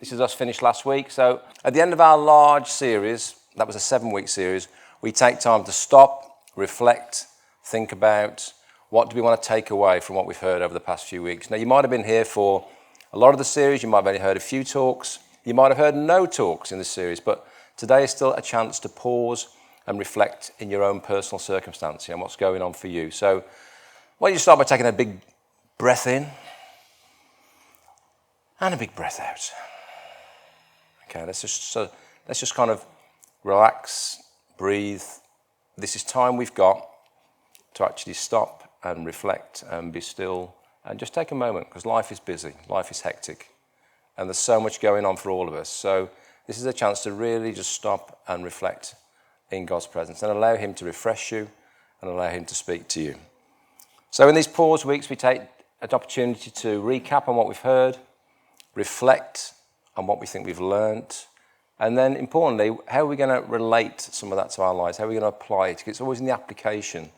This is us finished last week. So at the end of our large series, that was a 7-week series, we take time to stop, reflect, think about what do we want to take away from what we've heard over the past few weeks. Now, you might have been here for a lot of the series. You might have only heard a few talks. You might have heard no talks in this series, but today is still a chance to pause and reflect in your own personal circumstance and what's going on for you. So why don't you start by taking a big breath in and a big breath out. Okay, let's just kind of relax, breathe. This is time we've got to actually stop and reflect and be still and just take a moment, because life is busy, life is hectic, and there's so much going on for all of us. So this is a chance to really just stop and reflect in God's presence and allow him to refresh you and allow him to speak to you. So in these pause weeks, we take an opportunity to recap on what we've heard, reflect on what we think we've learnt, and then importantly, how are we going to relate some of that to our lives? How are we going to apply it? Because it's always in the application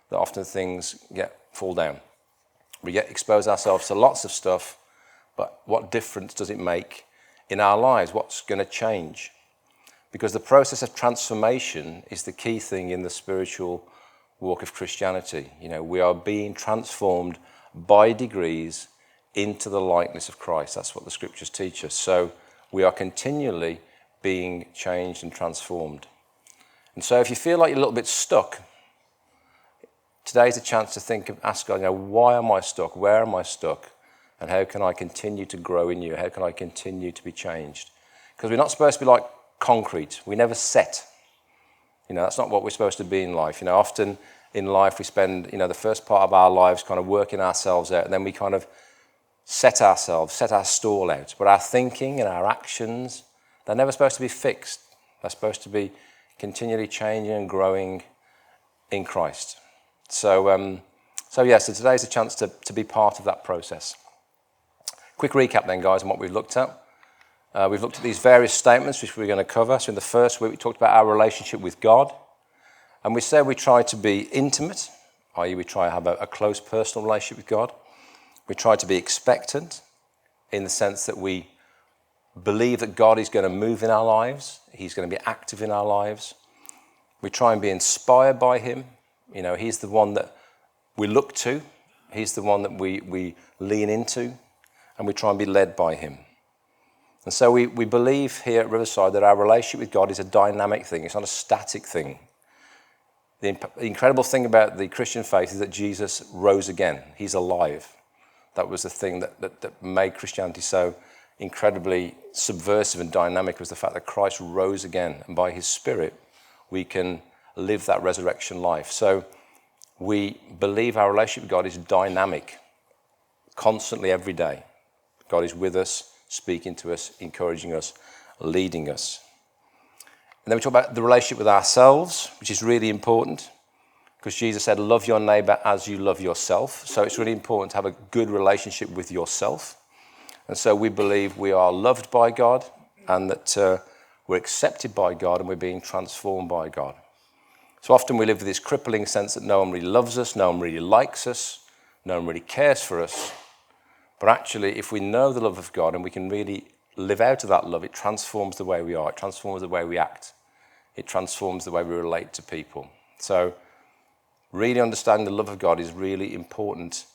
that often things fall down. We expose ourselves to lots of stuff, but what difference does it make in our lives? What's going to change? Because the process of transformation is the key thing in the spiritual walk of Christianity. You know, we are being transformed by degrees into the likeness of Christ. That's what the scriptures teach us. So we are continually being changed and transformed. And so if you feel like you're a little bit stuck, today's a chance to ask God, why am I stuck? Where am I stuck? And how can I continue to grow in you? How can I continue to be changed? Because we're not supposed to be like concrete. We never set. That's not what we're supposed to be in life. Often in life we spend, the first part of our lives kind of working ourselves out, and then we kind of set our stall out. But our thinking and our actions, they're never supposed to be fixed. They're supposed to be continually changing and growing in Christ. So today's a chance to be part of that process. Quick recap then, guys, on what we've looked at. We've looked at these various statements which we're going to cover. So in the first week, we talked about our relationship with God. And we said we try to be intimate, i.e. we try to have a close personal relationship with God. We try to be expectant in the sense that we believe that God is going to move in our lives. He's going to be active in our lives. We try and be inspired by him. He's the one that we look to. He's the one that we lean into. And we try and be led by him. And so we believe here at Riverside that our relationship with God is a dynamic thing. It's not a static thing. The incredible thing about the Christian faith is that Jesus rose again. He's alive. That was the thing that made Christianity so incredibly subversive and dynamic, was the fact that Christ rose again. And by his Spirit, we can live that resurrection life. So we believe our relationship with God is dynamic, constantly every day. God is with us, speaking to us, encouraging us, leading us. And then we talk about the relationship with ourselves, which is really important, because Jesus said, love your neighbor as you love yourself. So it's really important to have a good relationship with yourself. And so we believe we are loved by God and that we're accepted by God and we're being transformed by God. So often we live with this crippling sense that no one really loves us, no one really likes us, no one really cares for us. But actually, if we know the love of God and we can really live out of that love, it transforms the way we are. It transforms the way we act. It transforms the way we relate to people. So really understanding the love of God is really important,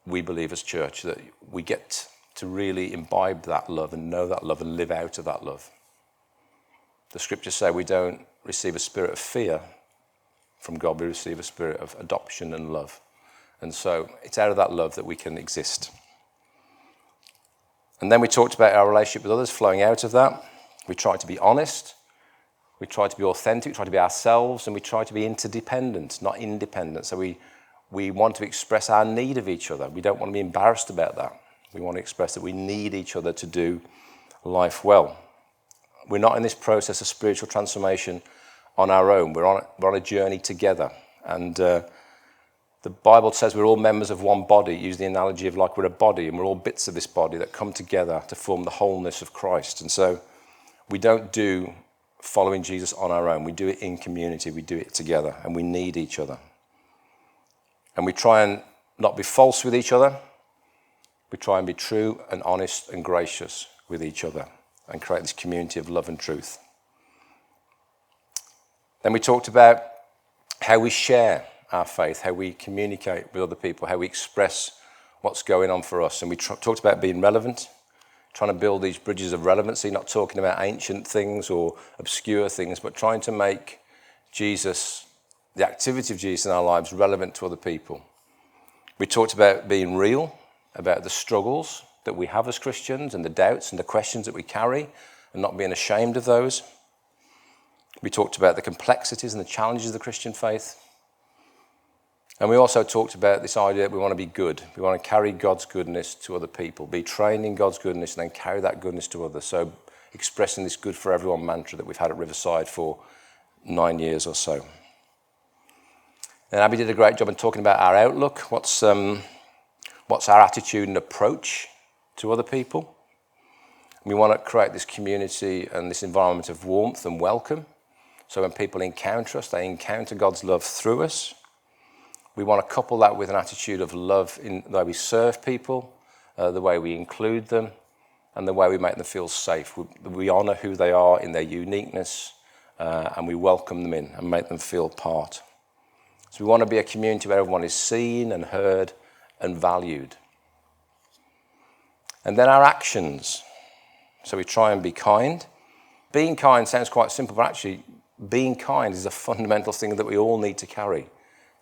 we believe as church, that we get to really imbibe that love and know that love and live out of that love. The scriptures say we don't receive a spirit of fear from God, we receive a spirit of adoption and love. And so it's out of that love that we can exist. And then we talked about our relationship with others flowing out of that. We try to be honest. We try to be authentic. We try to be ourselves. And we try to be interdependent, not independent. So we want to express our need of each other. We don't want to be embarrassed about that. We want to express that we need each other to do life well. We're not in this process of spiritual transformation on our own. We're on a journey together. And the Bible says we're all members of one body. Use the analogy of like we're a body and we're all bits of this body that come together to form the wholeness of Christ. And so we don't do following Jesus on our own. We do it in community. We do it together and we need each other. And we try and not be false with each other. We try and be true and honest and gracious, with each other and create this community of love and truth. Then we talked about how we share our faith, how we communicate with other people, how we express what's going on for us. And we talked about being relevant, trying to build these bridges of relevancy, not talking about ancient things or obscure things, but trying to make Jesus, the activity of Jesus in our lives, relevant to other people. We talked about being real, about the struggles that we have as Christians and the doubts and the questions that we carry and not being ashamed of those. We talked about the complexities and the challenges of the Christian faith. And we also talked about this idea that we want to be good. We want to carry God's goodness to other people, be trained in God's goodness and then carry that goodness to others. So expressing this good for everyone mantra that we've had at Riverside for 9 years or so. And Abby did a great job in talking about our outlook. What's our attitude and approach to other people? We want to create this community and this environment of warmth and welcome. So when people encounter us, they encounter God's love through us. We want to couple that with an attitude of love in the way we serve people, the way we include them, and the way we make them feel safe. We honour who they are in their uniqueness, and we welcome them in and make them feel part. So we want to be a community where everyone is seen and heard and valued. And then our actions. So we try and be kind. Being kind sounds quite simple, but actually being kind is a fundamental thing that we all need to carry,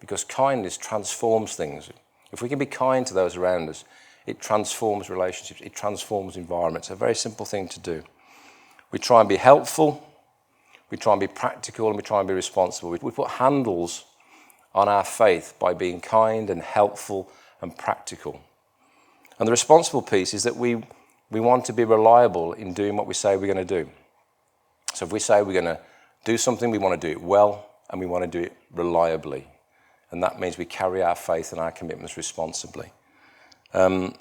because kindness transforms things. If we can be kind to those around us, it transforms relationships, it transforms environments. It's a very simple thing to do. We try and be helpful, we try and be practical, and we try and be responsible. We put handles on our faith by being kind and helpful and practical. And the responsible piece is that we want to be reliable in doing what we say we're going to do. So if we say we're going to do something, we want to do it well, and we want to do it reliably. And that means we carry our faith and our commitments responsibly. So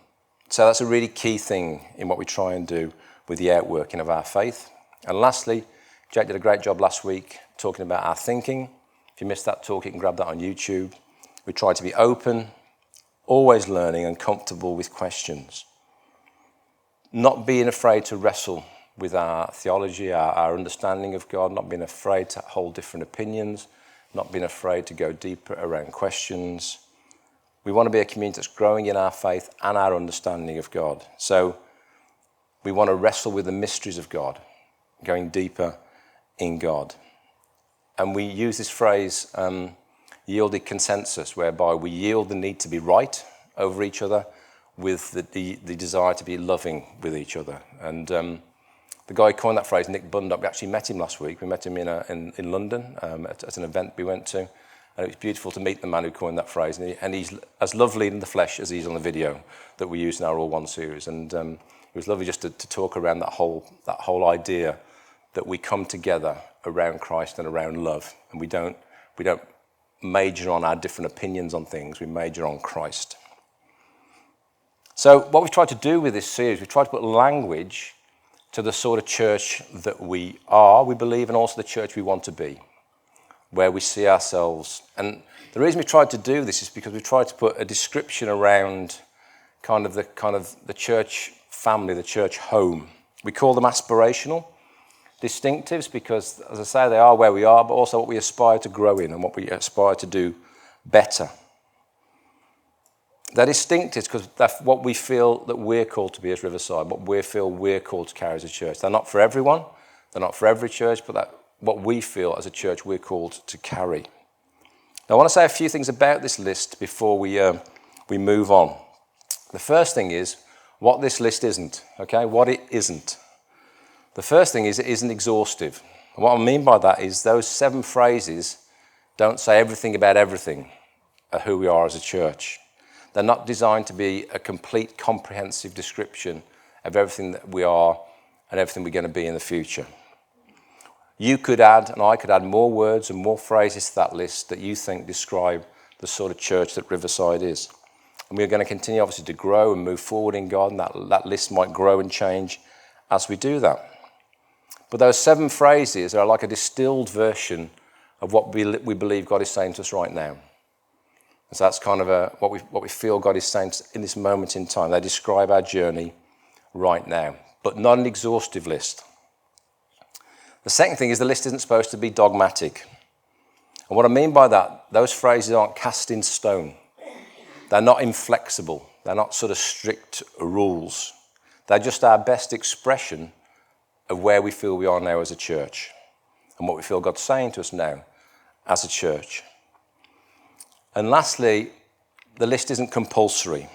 that's a really key thing in what we try and do with the outworking of our faith. And lastly, Jake did a great job last week talking about our thinking. If you missed that talk, you can grab that on YouTube. We try to be open, always learning and comfortable with questions. Not being afraid to wrestle with our theology, our understanding of God, not being afraid to hold different opinions, not being afraid to go deeper around questions. We want to be a community that's growing in our faith and our understanding of God. So we want to wrestle with the mysteries of God, going deeper in God. And we use this phrase, yielded consensus, whereby we yield the need to be right over each other with the desire to be loving with each other. And the guy who coined that phrase, Nick Bundock, we actually met him last week. We met him in London at an event we went to. And it was beautiful to meet the man who coined that phrase. And he's as lovely in the flesh as he's on the video that we use in our All One series. And it was lovely just to talk around that whole idea that we come together around Christ and around love. And we don't major on our different opinions on things. We major on Christ. So what we've tried to do with this series, we've tried to put language to the sort of church that we are, we believe, and also the church we want to be, where we see ourselves. And the reason we tried to do this is because we tried to put a description around kind of the church family, the church home. We call them aspirational distinctives because, as I say, they are where we are, but also what we aspire to grow in and what we aspire to do better. They're distinctives because that's what we feel that we're called to be as Riverside, what we feel we're called to carry as a church. They're not for everyone, they're not for every church, but that's what we feel as a church we're called to carry. Now, I want to say a few things about this list before we move on. The first thing is what this list isn't, okay? What it isn't. The first thing is it isn't exhaustive. And what I mean by that is those 7 phrases don't say everything about everything of who we are as a church. They're not designed to be a complete, comprehensive description of everything that we are and everything we're going to be in the future. You could add, and I could add more words and more phrases to that list that you think describe the sort of church that Riverside is. And we're going to continue, obviously, to grow and move forward in God, and that list might grow and change as we do that. But those 7 phrases are like a distilled version of what we believe God is saying to us right now. And so that's kind of what we feel God is saying in this moment in time. They describe our journey right now. but not an exhaustive list. The second thing is the list isn't supposed to be dogmatic. And what I mean by that, those phrases aren't cast in stone. They're not inflexible. They're not sort of strict rules. They're just our best expression of where we feel we are now as a church and what we feel God's saying to us now as a church. And lastly, the list isn't compulsory.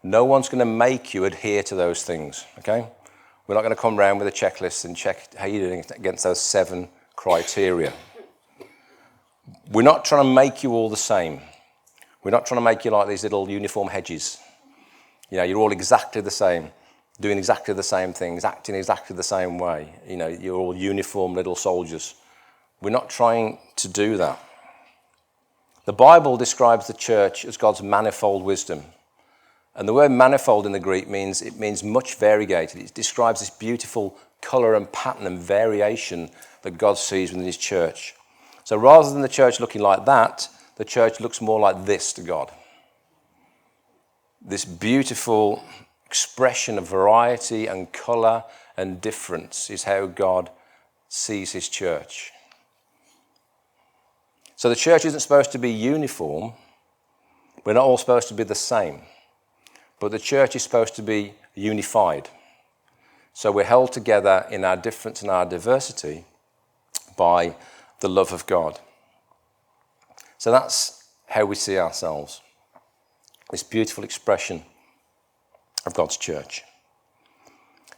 No one's going to make you adhere to those things, okay? We're not going to come around with a checklist and check how you're doing against those 7 criteria. We're not trying to make you all the same. We're not trying to make you like these little uniform hedges. You know, you're all exactly the same, doing exactly the same things, acting exactly the same way. You know, you're all uniform little soldiers. We're not trying to do that. The Bible describes the church as God's manifold wisdom. And the word manifold in the Greek means much variegated. It describes this beautiful colour and pattern and variation that God sees within his church. So rather than the church looking like that, the church looks more like this to God. This beautiful expression of variety and colour and difference is how God sees his church. So the church isn't supposed to be uniform. We're not all supposed to be the same. But the church is supposed to be unified. So we're held together in our difference and our diversity by the love of God. So that's how we see ourselves. This beautiful expression of God's church.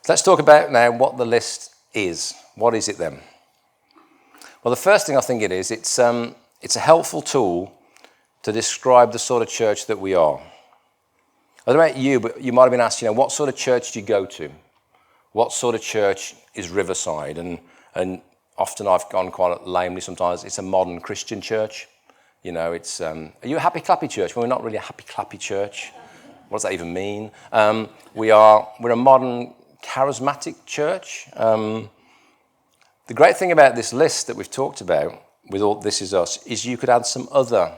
Let's talk about now what the list is. What is it then? Well, the first thing I think it is, it's a helpful tool to describe the sort of church that we are. I don't know about you, but you might have been asked, what sort of church do you go to? What sort of church is Riverside? And often I've gone quite lamely sometimes. It's a modern Christian church. It's, are you a happy clappy church? Well, we're not really a happy clappy church. What does that even mean? We're a modern charismatic church. The great thing about this list that we've talked about with all This Is Us is you could add some other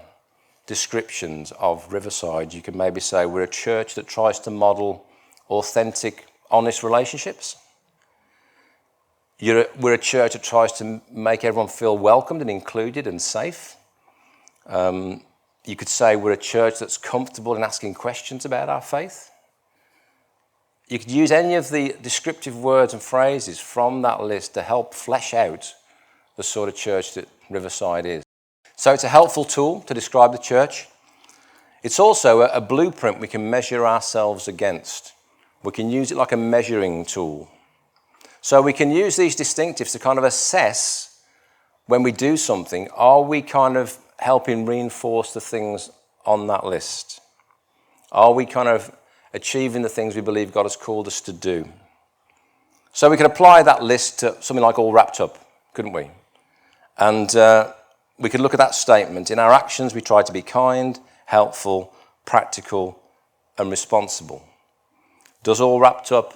descriptions of Riverside. You could maybe say we're a church that tries to model authentic, honest relationships. We're a church that tries to make everyone feel welcomed and included and safe. You could say we're a church that's comfortable in asking questions about our faith. You could use any of the descriptive words and phrases from that list to help flesh out the sort of church that Riverside is. So it's a helpful tool to describe the church. It's also a blueprint we can measure ourselves against. We can use it like a measuring tool. So we can use these distinctives to kind of assess when we do something, are we kind of helping reinforce the things on that list? Are we kind of achieving the things we believe God has called us to do? So we could apply that list to something like All Wrapped Up, couldn't we? And we could look at that statement. In our actions, we try to be kind, helpful, practical, and responsible. Does All Wrapped Up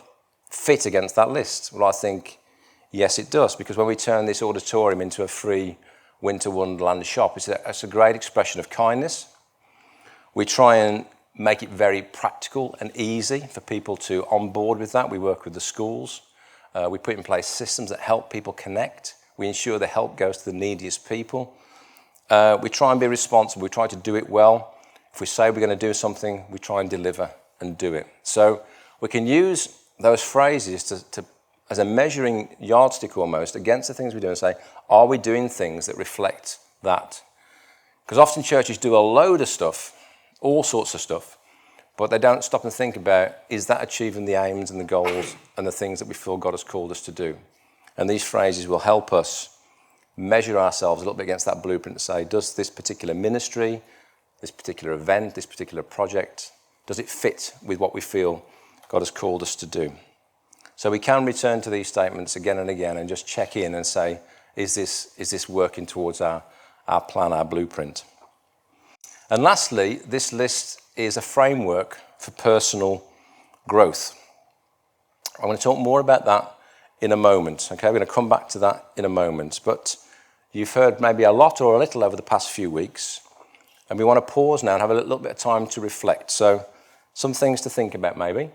fit against that list? Well, I think, yes, it does, because when we turn this auditorium into a free Winter Wonderland shop, it's a great expression of kindness. We try and make it very practical and easy for people to onboard with that. We work with the schools. We put in place systems that help people connect. We ensure the help goes to the neediest people. We try and be responsible. We try to do it well. If we say we're going to do something, we try and deliver and do it. So we can use those phrases to as a measuring yardstick almost against the things we do and say, are we doing things that reflect that? Because often churches do a load of stuff, all sorts of stuff, but they don't stop and think about, is that achieving the aims and the goals and the things that we feel God has called us to do? And these phrases will help us measure ourselves a little bit against that blueprint to say, does this particular ministry, this particular event, this particular project, does it fit with what we feel God has called us to do? So we can return to these statements again and again and just check in and say, is this working towards our plan, our blueprint? And lastly, this list is a framework for personal growth. I'm going to talk more about that in a moment. Okay, we're going to come back to that in a moment. But you've heard maybe a lot or a little over the past few weeks, and we want to pause now and have a little bit of time to reflect. So some things to think about maybe.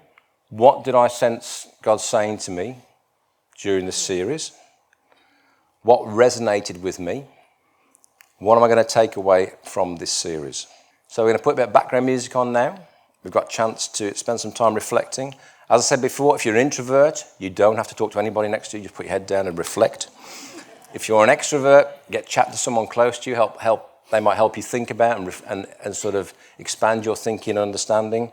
What did I sense God saying to me during this series? What resonated with me? What am I going to take away from this series? So we're going to put a bit of background music on now. We've got a chance to spend some time reflecting. As I said before, if you're an introvert, you don't have to talk to anybody next to you. Just put your head down and reflect. If you're an extrovert, chat to someone close to you. They might help you think about and sort of expand your thinking and understanding.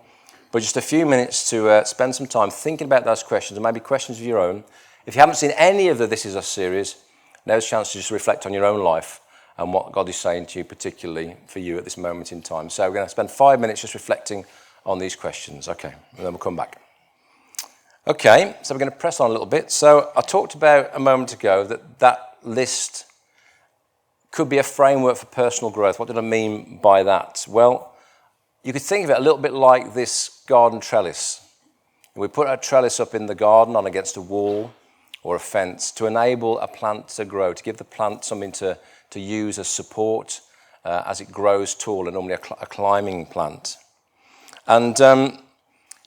But just a few minutes to spend some time thinking about those questions, and maybe questions of your own. If you haven't seen any of the This Is Us series, now's a chance to just reflect on your own life and what God is saying to you, particularly for you at this moment in time. So we're going to spend 5 minutes just reflecting on these questions. Okay, and then we'll come back. Okay, so we're going to press on a little bit. So I talked about a moment ago that list could be a framework for personal growth. What did I mean by that? Well, you could think of it a little bit like this garden trellis. We put a trellis up in the garden on against a wall or a fence to enable a plant to grow, to give the plant something to use as support as it grows tall, and normally a climbing plant. And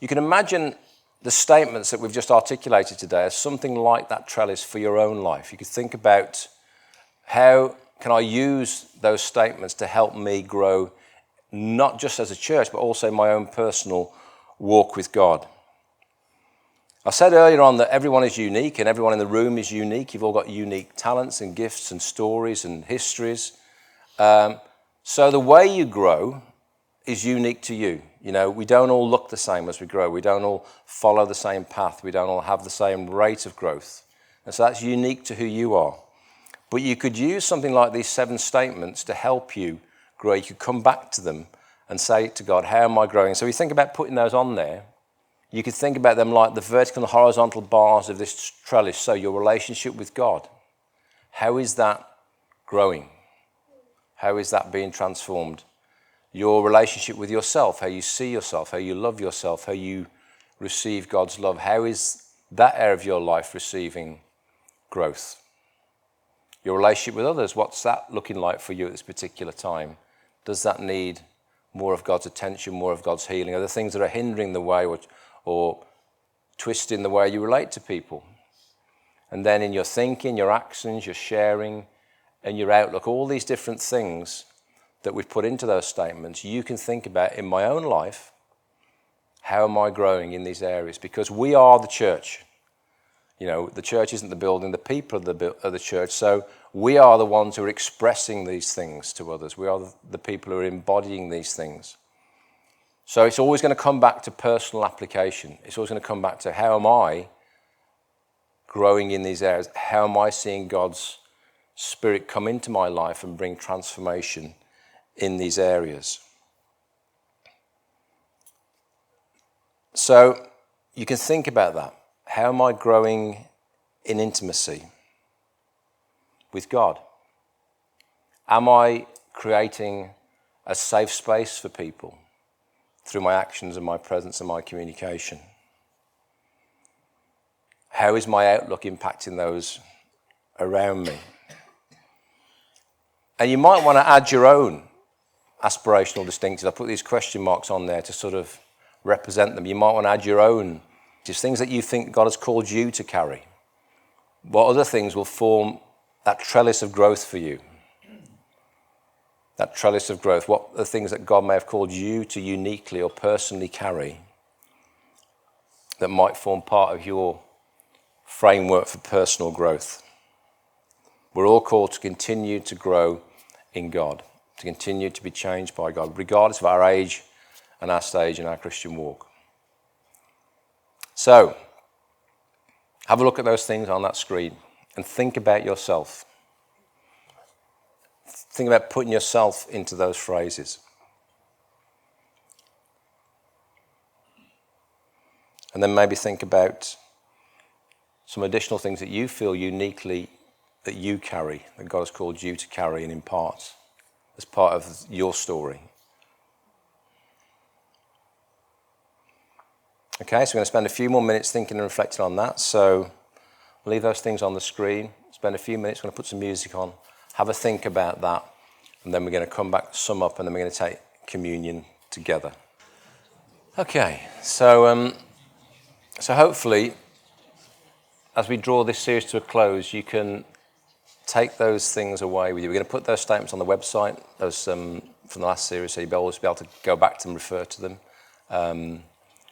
you can imagine the statements that we've just articulated today as something like that trellis for your own life. You could think about how can I use those statements to help me grow, not just as a church, but also my own personal walk with God. I said earlier on that everyone is unique and everyone in the room is unique. You've all got unique talents and gifts and stories and histories. So the way you grow is unique to you. You know, we don't all look the same as we grow. We don't all follow the same path. We don't all have the same rate of growth. And so that's unique to who you are. But you could use something like these 7 statements to help you grow. You could come back to them and say to God, how am I growing? So you think about putting those on there. You could think about them like the vertical and horizontal bars of this trellis. So your relationship with God, how is that growing? How is that being transformed? Your relationship with yourself, how you see yourself, how you love yourself, how you receive God's love. How is that area of your life receiving growth? Your relationship with others, what's that looking like for you at this particular time? Does that need more of God's attention, more of God's healing? Are there things that are hindering the way or twisting the way you relate to people? And then in your thinking, your actions, your sharing, and your outlook, all these different things that we've put into those statements, you can think about in my own life, how am I growing in these areas? Because we are the church. You know, the church isn't the building, the people are the church. So we are the ones who are expressing these things to others. We are the people who are embodying these things. So it's always going to come back to personal application. It's always going to come back to how am I growing in these areas? How am I seeing God's Spirit come into my life and bring transformation in these areas? So you can think about that. How am I growing in intimacy with God? Am I creating a safe space for people through my actions and my presence and my communication? How is my outlook impacting those around me? And you might want to add your own aspirational distinctives. I put these question marks on there to sort of represent them. You might want to add your own, just things that you think God has called you to carry. What other things will form that trellis of growth for you? That trellis of growth. What are the things that God may have called you to uniquely or personally carry that might form part of your framework for personal growth? We're all called to continue to grow in God, to continue to be changed by God, regardless of our age and our stage in our Christian walk. So, have a look at those things on that screen and think about yourself. Think about putting yourself into those phrases. And then maybe think about some additional things that you feel uniquely that you carry, that God has called you to carry and impart as part of your story. Okay, so we're going to spend a few more minutes thinking and reflecting on that. So we'll leave those things on the screen, spend a few minutes, we're going to put some music on, have a think about that, and then we're going to come back, sum up, and then we're going to take communion together. Okay, so So hopefully, as we draw this series to a close, you can take those things away with you. We're going to put those statements on the website, those from the last series, so you'll always be able to go back to them, refer to them,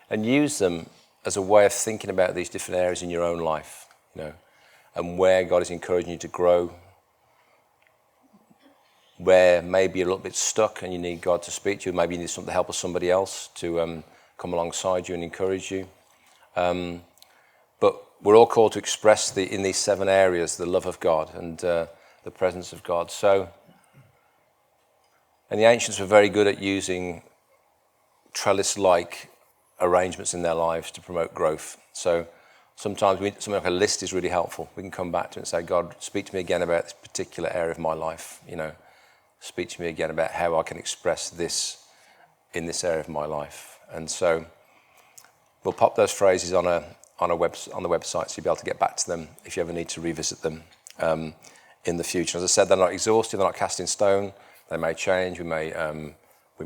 and use them as a way of thinking about these different areas in your own life, and where God is encouraging you to grow, where maybe you're a little bit stuck and you need God to speak to you, maybe you need the help of somebody else to come alongside you and encourage you. But we're all called to express in these 7 areas the love of God and the presence of God. So, and the ancients were very good at using trellis-like arrangements in their lives to promote growth. So sometimes something like a list is really helpful. We can come back to it and say, God, speak to me again about this particular area of my life. Speak to me again about how I can express this in this area of my life. And so we'll pop those phrases on the website, so you'll be able to get back to them if you ever need to revisit them in the future. As I said, they're not exhaustive, they're not cast in stone. They may change. We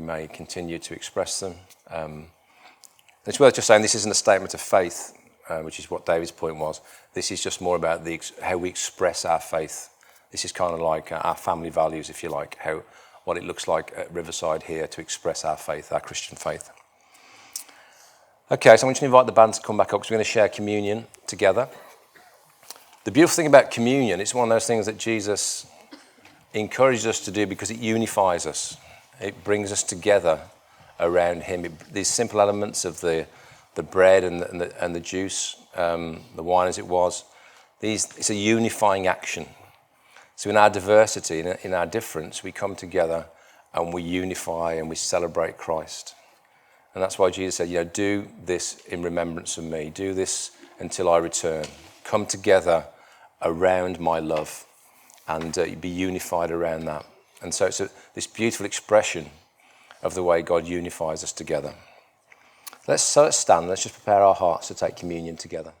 may continue to express them. It's worth just saying this isn't a statement of faith, which is what David's point was. This is just more about how we express our faith. This is kind of like our family values, if you like, what it looks like at Riverside here to express our faith, our Christian faith. Okay, so I'm going to invite the band to come back up because we're going to share communion together. The beautiful thing about communion, it's one of those things that Jesus encourages us to do because it unifies us. It brings us together around him. These simple elements of the bread and the juice, the wine as it was, it's a unifying action. So in our diversity, in our difference, we come together and we unify and we celebrate Christ. And that's why Jesus said, do this in remembrance of me. Do this until I return. Come together around my love and be unified around that. And so it's this beautiful expression of the way God unifies us together. Let's stand. Let's just prepare our hearts to take communion together.